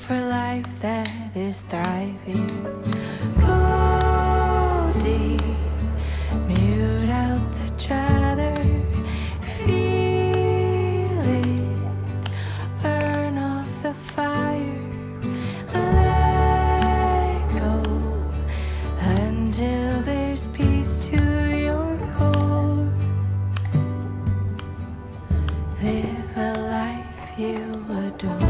for life that is thriving. Go deep, mute out the chatter, feel it, burn off the fire, let go until there's peace to your core. Live a life you adore.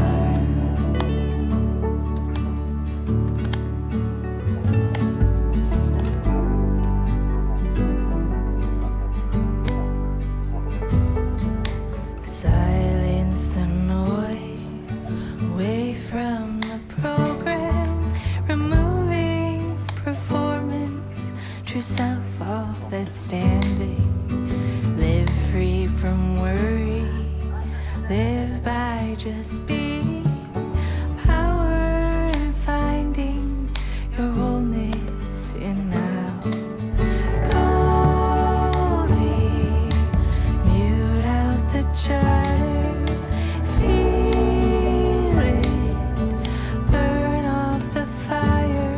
Yourself all that's standing. Live free from worry. Live by just being. Power and finding your wholeness in now. Go deep, mute out the chatter. Feel it, burn off the fire.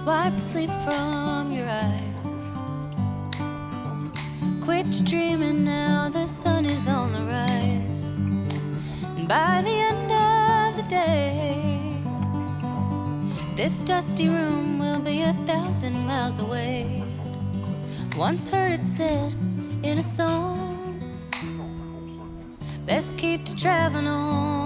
Wipe the sleep from your eyes. Quit dreaming now, the sun is on the rise. And by the end of the day, this dusty room will be 1,000 miles away. Once heard it said in a song, best keep to traveling on.